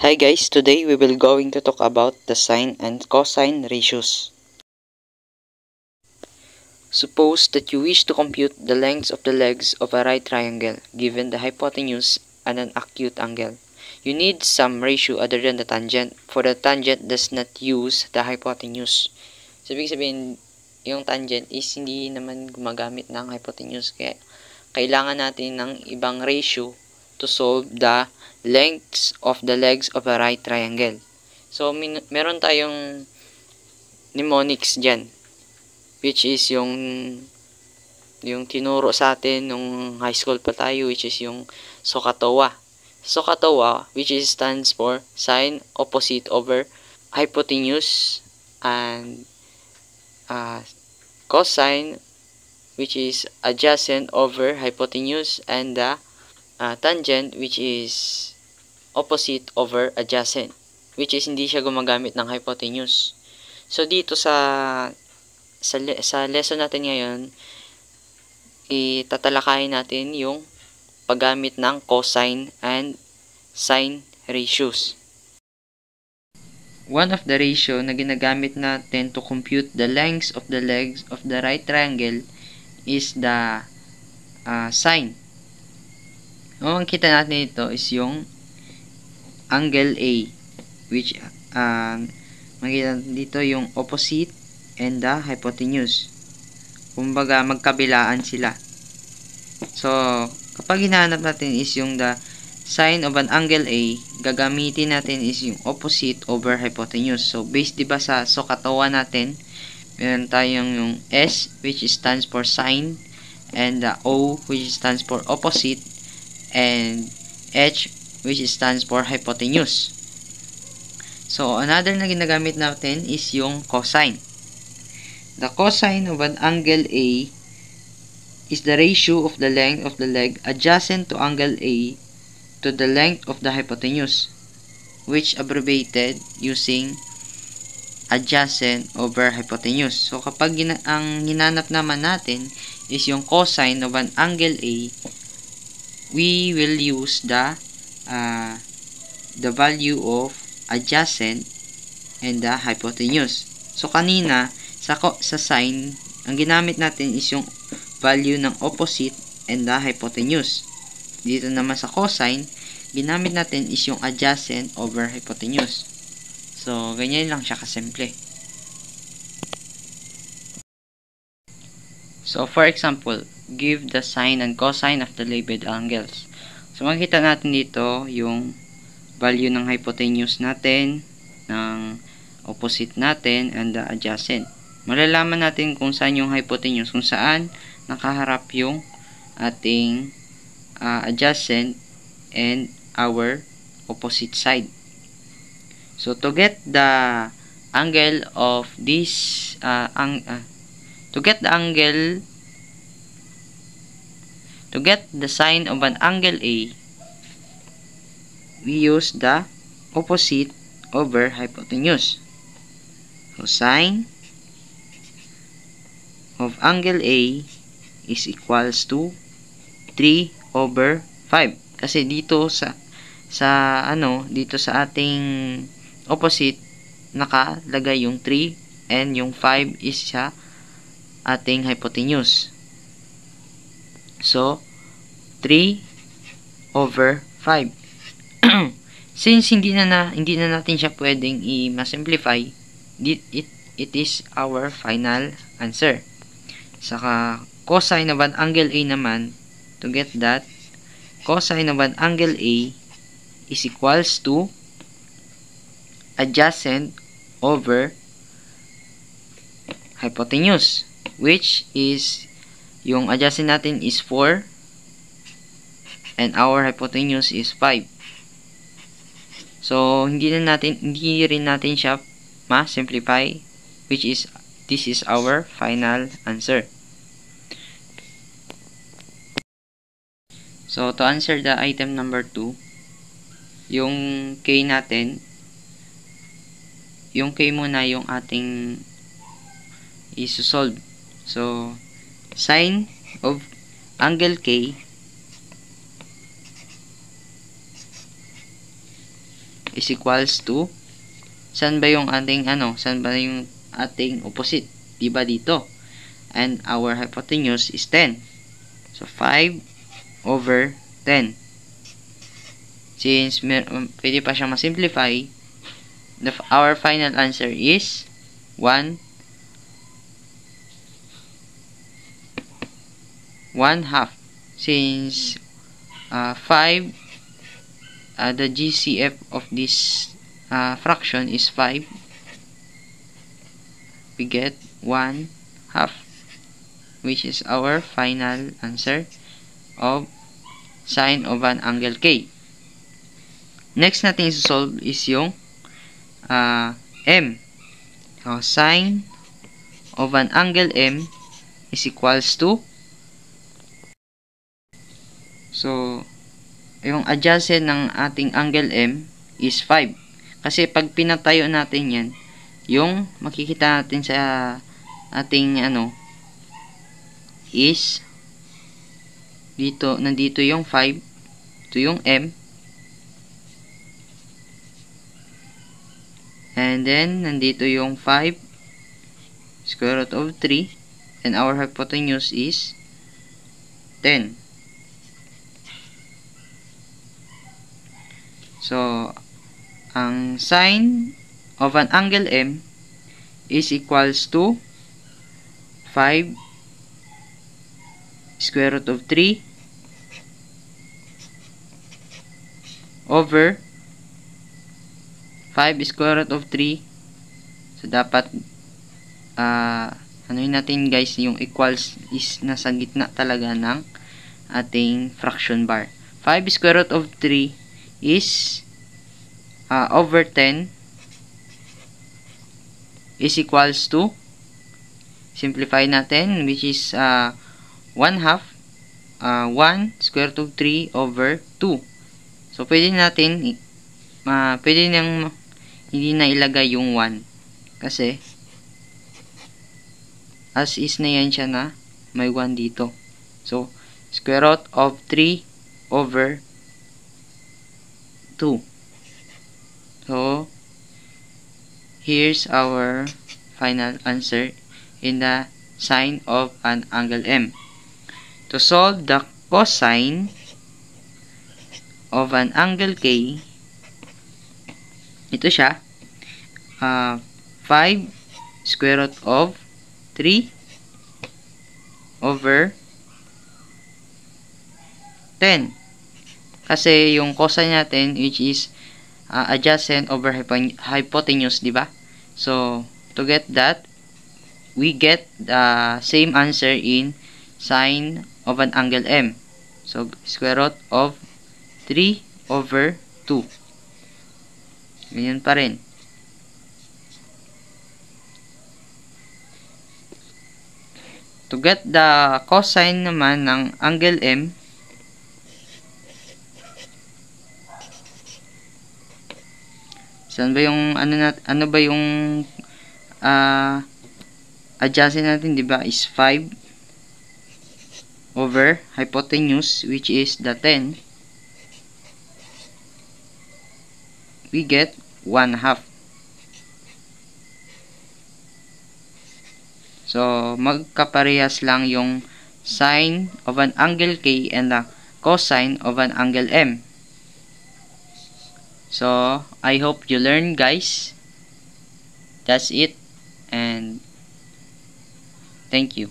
Hi guys, today we will going to talk about the sine and cosine ratios. Suppose that you wish to compute the lengths of the legs of a right triangle given the hypotenuse and an acute angle. You need some ratio other than the tangent, for the tangent does not use the hypotenuse. So, ibig sabihin, yung tangent is hindi naman gumagamit ng hypotenuse, kaya kailangan natin ng ibang ratio to solve the lengths of the legs of a right triangle. So, meron tayong mnemonics dyan, which is yung tinuro sa atin nung high school pa tayo, which is yung SOHCAHTOA. SOHCAHTOA, which is stands for sine opposite over hypotenuse, and cosine, which is adjacent over hypotenuse, and the tangent, which is opposite over adjacent, which is hindi siya gumagamit ng hypotenuse. So dito sa lesson natin ngayon, itatalakayin natin yung paggamit ng cosine and sine ratios. One of the ratio na ginagamit natin to compute the lengths of the legs of the right triangle is the sine. Ang kita natin ito is yung angle A, which makita dito yung opposite and the hypotenuse. Kumbaga magkabilaan sila. So kapag hinahanap natin is yung the sine of an angle A, gagamitin natin is yung opposite over hypotenuse. So based diba sa SOHCAHTOA natin, meron tayong yung S, which stands for sine, and the O, which stands for opposite, and H, which stands for hypotenuse. So another na ginagamit natin is yung cosine. The cosine of an angle A is the ratio of the length of the leg adjacent to angle A to the length of the hypotenuse, which abbreviated using adjacent over hypotenuse. So kapag ang hinanap naman natin is yung cosine of an angle A, we will use the value of adjacent and the hypotenuse. So kanina sa sine, ang ginamit natin is yung value ng opposite and the hypotenuse. Dito naman sa cosine, ginamit natin is yung adjacent over hypotenuse. So ganyan lang siya kasimple. So for example, give the sine and cosine of the labeled angles. So makikita natin dito yung value ng hypotenuse natin, ng opposite natin, and the adjacent. Malalaman natin kung saan yung hypotenuse, kung saan nakaharap yung ating adjacent and our opposite side. So to get the angle of this to get the sine of an angle A, we use the opposite over hypotenuse. So sine of angle A is equals to 3 over 5. Kasi dito dito sa ating opposite nakalagay yung 3 and yung 5 is sa ating hypotenuse. So 3 over 5. Since hindi na natin siya pwedeng i-simplify, it is our final answer. Saka cosine of an angle A naman, to get that, cosine of an angle A is equals to adjacent over hypotenuse, which is yung adjacent natin is 4 and our hypotenuse is 5. So hindi rin natin siya ma-simplify, which is this is our final answer. So to answer the item number 2, yung K natin, yung K muna yung ating isosolve. So sine of angle K is equals to, saan ba yung ating saan ba yung ating opposite? Diba dito? And our hypotenuse is 10. So 5 over 10. Since pwede pa siyang ma-simplify, our final answer is 1/2. Since 5, the GCF of this fraction is 5, we get 1/2, which is our final answer of sine of an angle K. Next natin i-solve is yung M. So, sine of an angle M is equals to, so, yung adjacent ng ating angle M is 5. Kasi pag pinatayo natin yan, yung makikita natin sa ating is dito, nandito yung 5, ito yung M, and then nandito yung 5 square root of 3, and our hypotenuse is 10. So, ang sine of an angle M is equals to 5 square root of 3 over 5 square root of 3. So, dapat anuhin natin guys, yung equals is nasa gitna talaga ng ating fraction bar. 5 square root of 3 is over 10 is equals to, simplify natin, which is 1/2, 1 square root of 3 over 2. So, pwede natin, pwede nang hindi na ilagay yung 1. Kasi, as is na yan siya na may 1 dito. So, square root of 3 over 2. So, here's our final answer in the sine of an angle M. To solve the cosine of an angle K, ito siya, 5 square root of 3 over 10. Kasi yung cosine natin, which is adjacent over hypotenuse, di ba? So, to get that, we get the same answer in sine of an angle M. So, square root of 3 over 2. Ganyan pa rin. To get the cosine naman ng angle M, saan ba yung ano ba yung adjacent natin, di ba, is 5 over hypotenuse, which is the 10. We get 1/2. So, magkaparehas lang yung sine of an angle K and the cosine of an angle M. So, I hope you learn, guys. That's it. And thank you.